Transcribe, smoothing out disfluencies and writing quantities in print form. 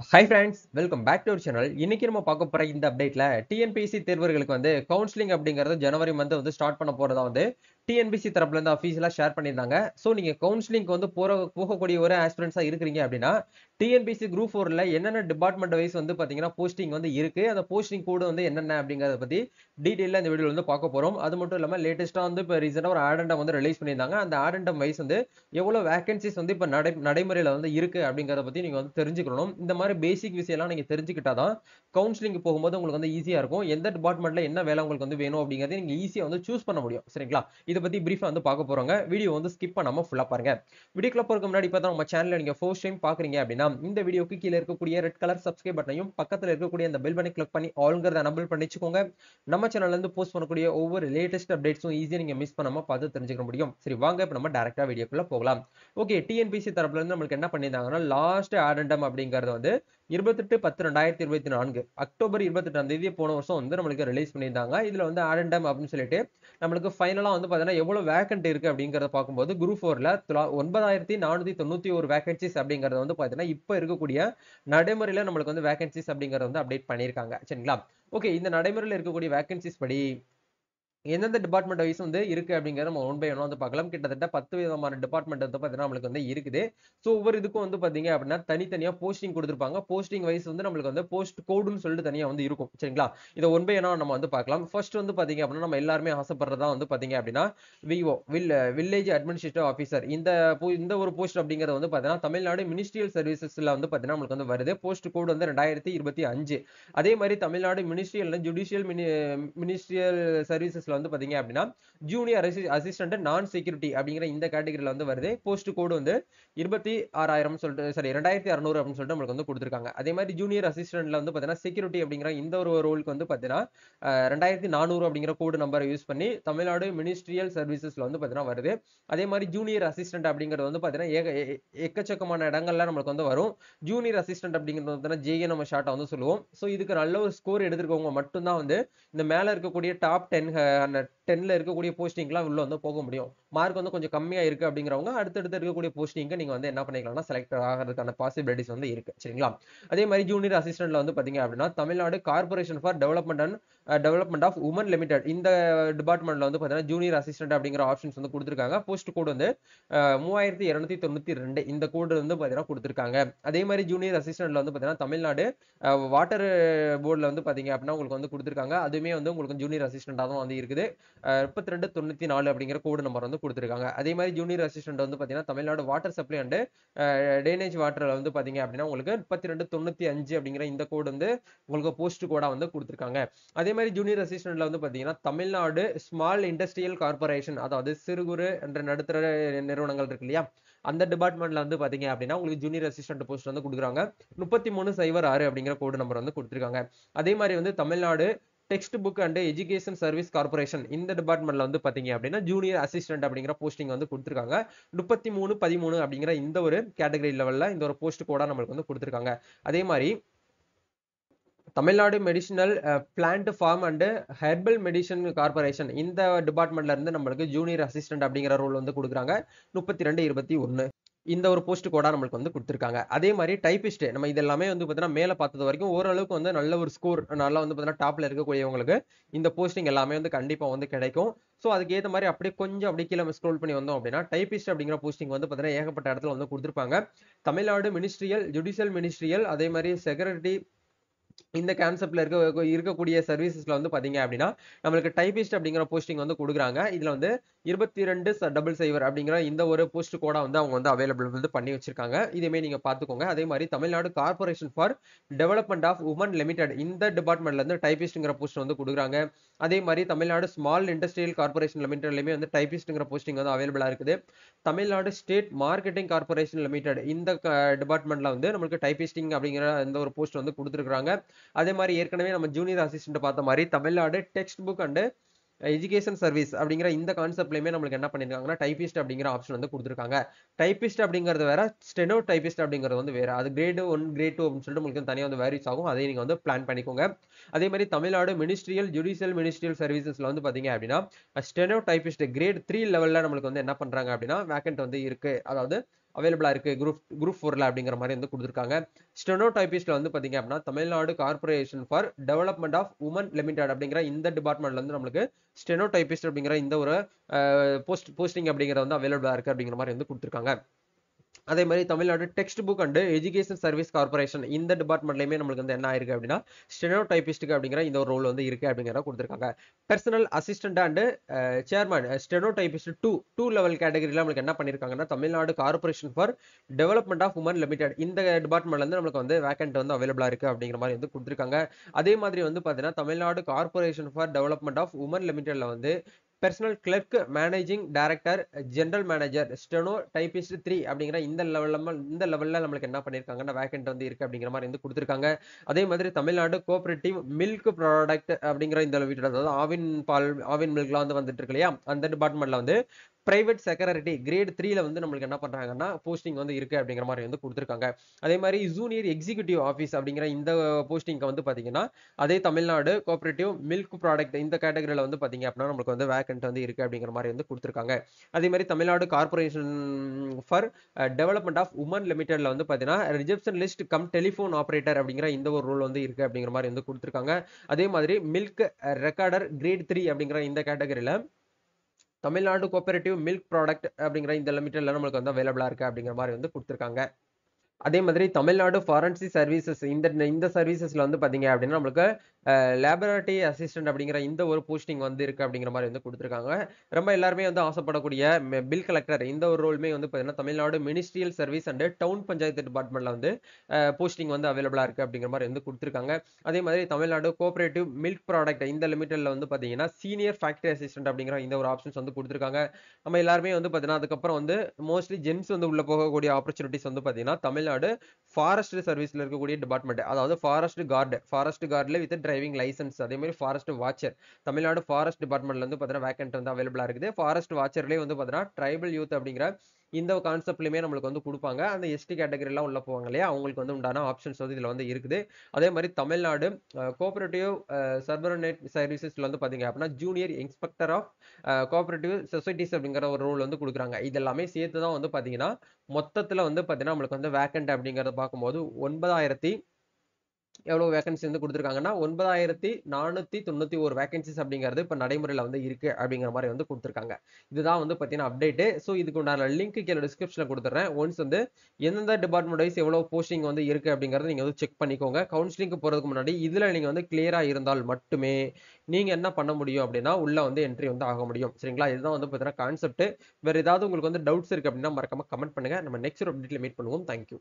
Hi friends, welcome back to our channel. இன்னைக்கு நம்ம பார்க்க போற இந்த அப்டேட்ல டிஎன்பிஎஸ்சி தேர்வர்களுக்கு வந்து கவுன்சிலிங் அப்படிங்கிறது ஜனவரி மந்த் வந்து ஸ்டார்ட் பண்ண போறதா வந்து டிஎன்பிஎஸ்சி தரப்புல இருந்து அஃபீஷியலா ஷேர் பண்ணியிருந்தாங்க. ஸோ நீங்க கவுன்சிலிங்க்கு வந்து போகக்கூடிய ஒரு ஆஸ்பிரன்ஸா இருக்கிறீங்க அப்படின்னா டிஎன்பிஎஸ்சி குரூப் 4ல என்னென்ன டிபார்ட்மெண்ட் வைஸ் வந்து பாத்தீங்கன்னா போஸ்டிங் வந்து இருக்கு, அந்த போஸ்டிங் கோடு வந்து என்னென்ன அப்படிங்கறத பத்தி டீடைலா இந்த வீடியோல வந்து பார்க்க போறோம். அது மட்டும் இல்லாம லேட்டஸ்டா வந்து இப்போ ரீசெண்டா ஒரு ஆடண்டம் வந்து ரிலீஸ் பண்ணியிருந்தாங்க. அந்த ஆடண்டம் வைஸ் வந்து எவ்வளவு வேகன்சிஸ் வந்து இப்ப நடைமுறையில வந்து இருக்கு அப்படிங்கறத பத்தி நீங்க வந்து தெரிஞ்சுக்கணும். இந்த மாதிரி பேசிக் விஷயம்லாம் நீங்க தெரிஞ்சுக்கிட்டாதான் கவுன்சிலிங் போகும்போது உங்களுக்கு வந்து ஈஸியா இருக்கும். எந்த டிபார்ட்மெண்ட்ல என்ன வேலை உங்களுக்கு வந்து வேணும் அப்படிங்கறத நீங்க ஈஸியா வந்து சூஸ் பண்ண முடியும். சரிங்களா? இத பத்தி பிரீஃபா வந்து பார்க்க போறோங்க. வீடியோ வந்து ஸ்கிப் பண்ணாம ஃபுல்லா பாருங்க. வீடியோக்குள்ள போறதுக்கு முன்னாடி இப்பதான் நம்ம சேனலை நீங்க ஃபர்ஸ்ட் டைம் பாக்குறீங்க அப்படின்னா இந்த வீடியோக்கு கீழே இருக்கக்கூடிய ரெட் கலர் சப்ஸ்கிரைப் பட்டனையும் பக்கத்துல இருக்கக்கூடிய அந்த பெல் பட்டனை கிளிக் பண்ணி ஆல்ங்கிறத எனபிள் பண்ணி வச்சுக்கோங்க. நம்ம சேனல்ல இருந்து போஸ்ட் பண்ணக்கூடிய ஒவ்வொரு லேட்டஸ்ட் அப்டேட்ஸும் ஈஸியா நீங்க மிஸ் பண்ணாம பார்த்து தெரிஞ்சுக்க முடியும். சரி, வாங்க இப்ப நம்ம டைரக்டா வீடியோக்குள்ள போகலாம். ஓகே, டிஎன்பிஎஸ்சி தரப்புல இருந்து நம்மளுக்கு என்ன பண்ணியிருந்தாங்கன்னா லாஸ்ட் ஆடண்டம் அப்படிங்கறது வந்து 28/10/2024 அக்டோபர் 28ஆம் தேதி போன வருஷம் வந்து நம்மளுக்கு ரிலீஸ் பண்ணியிருந்தாங்க. இதுல வந்து ஆடண்டம் அப்படின்னு சொல்லிட்டு நம்மளுக்கு ஃபைனலா வந்து பாத்தீங்கன்னா எவ்வளவு வேகன்ட் இருக்கு அப்படிங்கறத பார்க்கும்போது குரூப் 4ல 9491 வேகன்சிஸ் அப்படிங்கறது வந்து பாத்தீங்கன்னா இப்ப இருக்கக்கூடிய நடைமுறையில நம்மளுக்கு வந்து வேகன்சிஸ் அப்படிங்கறத வந்து அப்டேட் பண்ணிருக்காங்க. சரிங்களா? ஓகே, இந்த நடைமுறையில இருக்கக்கூடிய வேகன்சிஸ் படி எந்தெந்த டிபார்ட்மெண்ட் வைஸ் வந்து இருக்கு அப்படிங்கறத நம்ம ஒன் பை ஒன் வந்து பார்க்கலாம். கிட்டத்தட்ட 10 விதமான டிபார்ட்மெண்ட் வந்து பாத்தீங்கன்னா நம்மளுக்கு வந்து இருக்குது. சோ ஒவ்வொரு இதுக்கும் வந்து பாத்தீங்க அப்படின்னா தனித்தனியா போஸ்டிங் கொடுத்திருப்பாங்க. போஸ்டிங் வைஸ் வந்து நம்மளுக்கு வந்து போஸ்ட் கோடுன்னு சொல்லிட்டு தனியா வந்து இருக்கும். சரிங்களா? இதை ஒன் பை ஒன்னா நம்ம வந்து பார்க்கலாம். ஃபர்ஸ்ட் வந்து பாத்தீங்க அப்படின்னா நம்ம எல்லாருமே ஆசைப்படுறதா வந்து பாத்தீங்க அப்படின்னா விஓ வில்லேஜ் அட்மினிஸ்ட்ரேட்டிவ் ஆஃபீஸர். இந்த ஒரு போஸ்ட் அப்படிங்கறது வந்து பாத்தீங்கன்னா தமிழ்நாடு மினிஸ்ட்ரியல் சர்வீசஸ்ல வந்து பாத்தீங்கன்னா நம்மளுக்கு வந்து வருது. போஸ்ட் கோடு வந்து 2025. அதே மாதிரி தமிழ்நாடு ஜுடிஷியல் மினிஸ்ட்ரியல் சர்வீசஸ்ல வந்து பாத்தீங்க அப்படின்னா ஜூனியர் அசிஸ்டன்ட் நான் செக்யூரிட்டி அப்படிங்கிற இந்த கேட்டகரியில வந்து வருது. போஸ்ட் கோடு வந்து 26,000 சொல்லிட்டு சாரி 2600 அப்படின்னு சொல்லிட்டு நம்மளுக்கு வந்து கொடுத்திருக்காங்க. அதே மாதிரி ஜூனியர் அசிஸ்டன்ட்ல வந்து பாத்தீங்கன்னா செக்யூரிட்டி அப்படிங்கிற இந்த ஒரு ரோலுக்கு வந்து பாத்தீங்கன்னா 2400 அப்படிங்கிற கோடு நம்பரை யூஸ் பண்ணி தமிழ்நாடு மினிஸ்ட்ரியல் சர்வீசஸ்ல வந்து பாத்தீங்கன்னா வருது. அதே மாதிரி ஜூனியர் அசிஸ்டன்ட் அப்படிங்கிறது வந்து பாத்தீங்கன்னா எக்கச்சக்கமான இடங்கள்ல நம்மளுக்கு வந்து வரும். ஜூனியர் அசிஸ்டன்ட் அப்படிங்கிறது வந்து ஜேஏ நம்ம ஷார்ட்டா வந்து சொல்லுவோம். சோ இதுக்கு நல்ல ஒரு ஸ்கோர் எடுத்திருக்கவங்க மட்டும்தான் வந்து இந்த மேல இருக்கக்கூடிய டாப் 10ல இருக்கக்கூடிய போஸ்டிங்லாம் உள்ள வந்து போக முடியும். மார்க் வந்து கொஞ்சம் கம்மியா இருக்கு அப்படிங்கிறவங்க அடுத்தடுத்து இருக்கக்கூடிய போஸ்டிங்க நீங்க வந்து என்ன பண்ணிக்கலாம்னா செலக்ட் ஆகிறதுக்கான பாசிபிலிட்டிஸ் வந்து இருக்கு. சரிங்களா? அதே மாதிரி ஜூனியர் அசிஸ்டன்ட்ல வந்து பாத்தீங்க அப்படின்னா Tamil Nadu corporation for development of women limited இந்த டிபார்ட்மெண்ட்ல வந்து பாத்தீங்கன்னா ஜூனியர் அசிஸ்டன்ட் அப்படிங்கிற ஆப்ஷன்ஸ் வந்து கொடுத்திருக்காங்க. போஸ்ட் கோடு வந்து 3292 இந்த கோடு வந்து பாத்தீங்கன்னா கொடுத்திருக்காங்க. அதே மாதிரி ஜூனியர் அசிஸ்டன்ட்ல வந்து பாத்தீங்கன்னா தமிழ்நாடு வாட்டர் போர்டுல வந்து பாத்தீங்க அப்படின்னா உங்களுக்கு வந்து கொடுத்திருக்காங்க. அதுவுமே வந்து உங்களுக்கு ஜூனியர் அசிஸ்டண்டா தான் வந்து இருக்குது. 3294 அப்படிங்கிற கோடு நம்பர் வந்து கொடுத்திருக்காங்க. அதே மாதிரி ஜூனியர் அசிஸ்டன்ட் வந்து பாத்தீங்கன்னா Tamil Nadu water supply and drainage வாட்டர்ல வந்து பாத்தீங்க அப்படின்னா உங்களுக்கு 3295 அப்படிங்கிற இந்த கோடு வந்து உங்களுக்கு போஸ்ட் கோடா வந்து கொடுத்திருக்காங்க. அதே மாதிரி ஜூனியர் அசிஸ்டன்ட்ல வந்து பாத்தீங்கன்னா தமிழ்நாடு ஸ்மால் இண்டஸ்ட்ரியல் கார்பரேஷன், அதாவது சிறு குறு என்ற நடுத்தர நிறுவனங்கள் இருக்கு இல்லையா, அந்த டிபார்ட்மெண்ட்ல வந்து பாத்தீங்க அப்படின்னா உங்களுக்கு ஜூனியர் அசிஸ்டன்ட் போஸ்ட் வந்து கொடுக்குறாங்க. 3306 அப்படிங்கிற கோடு நம்பர் வந்து கொடுத்திருக்காங்க. அதே மாதிரி வந்து Tamil Nadu text book and education service corporation இந்த டிபார்ட்மெண்ட்ல வந்து பாத்தீங்க அப்படின்னா ஜூனியர் அசிஸ்டன்ட் அப்படிங்கிற போஸ்டிங் வந்து கொடுத்திருக்காங்க. 3313 அப்படிங்கிற இந்த ஒரு கேட்டகரி லெவல்ல இந்த ஒரு போஸ்ட் கோடா நம்மளுக்கு வந்து கொடுத்திருக்காங்க. அதே மாதிரி Tamil Nadu medicinal plant farm and herbal medicine corporation இந்த டிபார்ட்மெண்ட்ல இருந்து நம்மளுக்கு ஜூனியர் அசிஸ்டன்ட் அப்படிங்கிற ரோல் வந்து கொடுக்குறாங்க. 3221 இந்த ஒரு போஸ்ட் கோடா நம்மளுக்கு வந்து கொடுத்திருக்காங்க. அதே மாதிரி டைபிஸ்ட் நம்ம இது எல்லாமே வந்து பாத்தீங்கன்னா மேல பார்த்தது வரைக்கும் ஓரளவுக்கு வந்து நல்ல ஒரு ஸ்கோர் நல்லா வந்து பாத்தீங்கன்னா டாப்ல இருக்கக்கூடியவங்களுக்கு இந்த போஸ்டிங் எல்லாமே வந்து கண்டிப்பா வந்து கிடைக்கும். சோ அதுக்கு ஏத்த மாதிரி அப்படியே கொஞ்சம் அப்படியே கீழே ஸ்க்ரோல் பண்ணி வந்தோம் அப்படின்னா டைபிஸ்ட் அப்படிங்கிற போஸ்டிங் வந்து பாத்தீங்கன்னா ஏகப்பட்ட இடத்துல வந்து கொடுத்திருப்பாங்க. தமிழ்நாடு மினிஸ்ட்ரியல் ஜுடிஷியல் மினிஸ்ட்ரியல் அதே மாதிரி செக்ரட்டரி இந்த கான்செப்ட்ல இருக்கக்கூடிய சர்வீசஸ்ல வந்து பாத்தீங்க அப்படின்னா நம்மளுக்கு டைபிஸ்ட் அப்படிங்கிற போஸ்டிங் வந்து கொடுக்குறாங்க. இதுல வந்து 2200 அப்படிங்கிற இந்த ஒரு போஸ்ட் கோடா வந்து அவங்க வந்து அவைலபிள் வந்து பண்ணி வச்சிருக்காங்க. இதுமே நீங்க பாத்துக்கோங்க. அதே மாதிரி Tamil Nadu corporation for development of women limited இந்த டிபார்ட்மெண்ட்ல இருந்து டைபிஸ்ட்ங்கிற போஸ்ட் வந்து கொடுக்குறாங்க. அதே மாதிரி தமிழ்நாடு ஸ்மால் இண்டஸ்ட்ரியல் கார்பரேஷன் லிமிடெட்லயுமே வந்து டைபிஸ்ட்ங்கிற போஸ்டிங் வந்து அவைலபிளா இருக்குது. Tamil Nadu state marketing corporation limited இந்த டிபார்ட்மெண்ட்ல வந்து நம்மளுக்கு டைபிஸ்டிங் அப்படிங்கிற இந்த ஒரு போஸ்ட் வந்து கொடுத்துருக்காங்க. அதே மாதிரி ஏற்கனவே நம்ம ஜூனியர் அசிஸ்டன்ட் பார்த்த மாதிரி Tamil Nadu text book and education service அப்படிங்கிற இந்த கான்செப்ட்லயுமே நம்மளுக்கு என்ன பண்ணிருக்காங்கன்னா டைபிஸ்ட் அப்படிங்கிற ஆப்ஷன் வந்து கொடுத்துருக்காங்க. டைபிஸ்ட் அப்படிங்கிறது வேற, ஸ்டெனோ டைபிஸ்ட் அப்படிங்கிறது வந்து வேற. அது கிரேட் 1 கிரேட் 2 அப்படின்னு சொல்லிட்டு உங்களுக்கு தனியாக வந்து வேரிஸ் ஆகும். அதை நீங்க வந்து பிளான் பண்ணிக்கோங்க. அதே மாதிரி தமிழ்நாடு ஜுடிஷியல் மினிஸ்ட்ரியல் சர்வீசஸ்ல வந்து பாத்தீங்க அப்படின்னா ஸ்டெனோ டைபிஸ்ட் கிரேட் 3 லெவல்ல நம்மளுக்கு வந்து என்ன பண்றாங்க அப்படின்னா வேக்கன்ட் வந்து இருக்கு. அதாவது அவைலபிளா இருக்கு குரூப் 4ல அப்படிங்கிற மாதிரி வந்து கொடுத்துருக்காங்க. ஸ்டெனோ டைபிஸ்ட்ல வந்து பாத்தீங்க அப்படின்னா Tamil Nadu corporation for development of women limited அப்படிங்கிற இந்த டிபார்ட்மெண்ட்ல வந்து நம்மளுக்கு ஸ்டெனோ டைபிஸ்ட் அப்படிங்கிற இந்த ஒரு போஸ்டிங் அப்படிங்கிறது வந்து அவைலபிளா இருக்கு அப்படிங்கிற மாதிரி வந்து கொடுத்துருக்காங்க. அதே மாதிரி Tamil Nadu text book and education service corporation இந்த டிபார்ட்மெண்ட்லயுமே நம்மளுக்கு வந்து என்ன ஆயிருக்கு அப்படின்னா ஸ்டெனோ டைபிஸ்டுக்கு அப்படிங்கிற இந்த ஒரு ரோல் வந்து இருக்கு அப்படிங்கிறத கொடுத்துருக்காங்க. Personal assistant and chairman steno typist two level கேட்டகரியில நம்மளுக்கு என்ன பண்ணிருக்காங்கன்னா Tamil Nadu corporation for development of women limited இந்த டிபார்ட்மெண்ட்ல இருந்து நம்மளுக்கு வந்து வேகன்ட் வந்து அவைலபிளா இருக்கு அப்படிங்கிற மாதிரி வந்து கொடுத்துருக்காங்க. அதே மாதிரி வந்து பாத்தீங்கன்னா Tamil Nadu corporation for development of women லிமிடெட்ல வந்து personal clerk managing director general manager steno typist 3 அப்படிங்கிற இந்த லெவல்ல நம்மளுக்கு என்ன பண்ணிருக்காங்கன்னா வேகன்ட் வந்து இருக்கு அப்படிங்கிற மாதிரி வந்து கொடுத்துருக்காங்க. அதே மாதிரி தமிழ்நாடு கோஆபரேட்டிவ் மில்க் ப்ராடக்ட் அப்படிங்கிற இந்த வீட்டு அதாவது ஆவின் மில்க்லாம் வந்து வந்துட்டு இருக்கு இல்லையா அந்த டிபார்ட்மெண்ட்ல வந்து பிரைவேட் செக்ரட்டரி கிரேட் 3ல வந்து நம்மளுக்கு என்ன பண்றாங்கன்னா போஸ்டிங் வந்து இருக்கு அப்படிங்கிற மாதிரி வந்து கொடுத்துருக்காங்க. அதே மாதிரி ஜூனியர் எக்ஸிகியூட்டிவ் ஆஃபீஸ் அப்படிங்கிற இந்த போஸ்டிங் வந்து பாத்தீங்கன்னா அதே தமிழ்நாடு கோஆபரேட்டிவ் மில்க் ப்ராடக்ட் இந்த கேட்டகரியில வந்து பாத்தீங்க அப்படின்னா நம்மளுக்கு வந்து வேகன்ட் வந்து இருக்கு அப்படிங்கிற மாதிரி வந்து கொடுத்துருக்காங்க. அதே மாதிரி Tamil Nadu corporation for development of women லிமிடெட்ல வந்து பாத்தீங்கன்னா receptionist cum telephone operator அப்படிங்கிற இந்த ஒரு ரோல் வந்து இருக்கு அப்படிங்கிற மாதிரி வந்து கொடுத்துருக்காங்க. அதே மாதிரி மில்க் ரெக்கார்டர் கிரேட் 3 அப்படிங்கிற இந்த கேட்டகரியில தமிழ்நாடு கோஆபரேட்டிவ் மில்க் ப்ராடக்ட் அப்படிங்கிற இந்த லிமிடெட்ல நம்மளுக்கு வந்து அவைலபிளா இருக்கு அப்படிங்கிற மாதிரி வந்து கொடுத்துருக்காங்க. அதே மாதிரி தமிழ்நாடு ஃபாரன்சிக் சர்வீசஸ் இந்த சர்வீசஸ்ல வந்து பாத்தீங்க அப்படின்னா நம்மளுக்கு லேபரட்டரி அசிஸ்டன்ட் அப்படிங்கிற இந்த ஒரு போஸ்டிங் வந்து இருக்கு அப்படிங்கிற மாதிரி வந்து கொடுத்துருக்காங்க. ரொம்ப எல்லாருமே வந்து ஆசைப்படக்கூடிய பில் கலெக்டர் இந்த ஒரு ரோலுமே வந்து பாத்தீங்கன்னா Tamil Nadu ministerial service and town panchayat டிபார்ட்மெண்ட்ல வந்து போஸ்டிங் வந்து அவைலபிளா இருக்கு அப்படிங்கிற மாதிரி வந்து கொடுத்துருக்காங்க. அதே மாதிரி தமிழ்நாடு கோஆபரேட்டிவ் மில்க் ப்ராடக்ட் இந்த லிமிடெட்ல வந்து பாத்தீங்கன்னா சீனியர் ஃபேக்டரி அசிஸ்டன்ட் அப்படிங்கிற இந்த ஒரு ஆப்ஷன்ஸ் வந்து கொடுத்துருக்காங்க. நம்ம எல்லாருமே வந்து பாத்தீங்கன்னா அதுக்கப்புறம் வந்து மோஸ்ட்லி ஜென்ஸ் வந்து உள்ள போகக்கூடிய ஆப்பர்ச்சுனிட்டிஸ் வந்து பாத்தீங்கன்னா தமிழ்நாடு ஃபாரஸ்ட் சர்வீஸ்ல இருக்கக்கூடிய டிபார்ட்மெண்ட் அதாவது ஃபாரஸ்ட் கார்டுல வித் டிரைவிங் லைசன்ஸ் அதே மாதிரி ஃபாரஸ்ட் வாட்சர் தமிழ்நாடு ஃபாரஸ்ட் டிபார்ட்மெண்ட்ல வந்து பாத்தீங்கன்னா வேகன்ட் வந்து அவைலபிளா இருக்குது. ஃபாரஸ்ட் வாட்சர்லயே வந்து பாத்தீங்கன்னா ட்ரைபல் யூத் அப்படிங்கிற இந்த கான்செப்ட்லயுமே நம்மளுக்கு வந்து கொடுப்பாங்க. அந்த எஸ்டி கேட்டகரி எல்லாம் உள்ள போவாங்க இல்லையா அவங்களுக்கு வந்து உண்டான ஆப்ஷன்ஸ் வந்து இதுல வந்து இருக்குது. அதே மாதிரி தமிழ்நாடு கோஆபரேட்டிவ் சர்வர்னேட் சர்வீசஸ்ல வந்து பாத்தீங்க அப்படின்னா junior inspector of cooperative societies அப்படிங்கிற ஒரு ரோல் வந்து கொடுக்குறாங்க. இதெல்லாமே சேர்த்து தான் வந்து பாத்தீங்கன்னா மொத்தத்துல வந்து பாத்தீங்கன்னா நம்மளுக்கு வந்து வேகன்ட் அப்படிங்கறத பார்க்கும்போது 9000 எவ்வளவு வேகன்சி வந்து கொடுத்துருக்காங்கன்னா 9491 வேகன்சிஸ் அப்படிங்கிறது இப்ப நடைமுறையில வந்து இருக்கு அப்படிங்கிற மாதிரி வந்து கொடுத்துருக்காங்க. இதுதான் வந்து பாத்தீங்கன்னா அப்டேட். சோ இதுக்கு உண்டான லிங்க் கீழே டிஸ்கிரிப்ஷன்ல கொடுத்துறேன். ஒன்ஸ் வந்து எந்தெந்த டிபார்ட்மெண்ட் வைஸ் எவ்வளவு போஸ்டிங் வந்து இருக்கு அப்படிங்கறத நீங்க வந்து செக் பண்ணிக்கோங்க. கவுன்சிலிங்க்கு போறதுக்கு முன்னாடி இதுல நீங்க வந்து கிளியரா இருந்தால் மட்டுமே நீங்க என்ன பண்ண முடியும் அப்படின்னா உள்ள வந்து என்ட்ரி வந்து ஆக முடியும். சரிங்களா? இதுதான் வந்து பாத்தீங்கன்னா கான்செப்ட். வேற ஏதாவது உங்களுக்கு வந்து டவுட்ஸ் இருக்கு அப்படின்னா மறக்காம கமெண்ட் பண்ணுங்க. நம்ம நெக்ஸ்ட் ஒரு அப்டேட்ல மீட் பண்ணுவோம். தேங்க்யூ.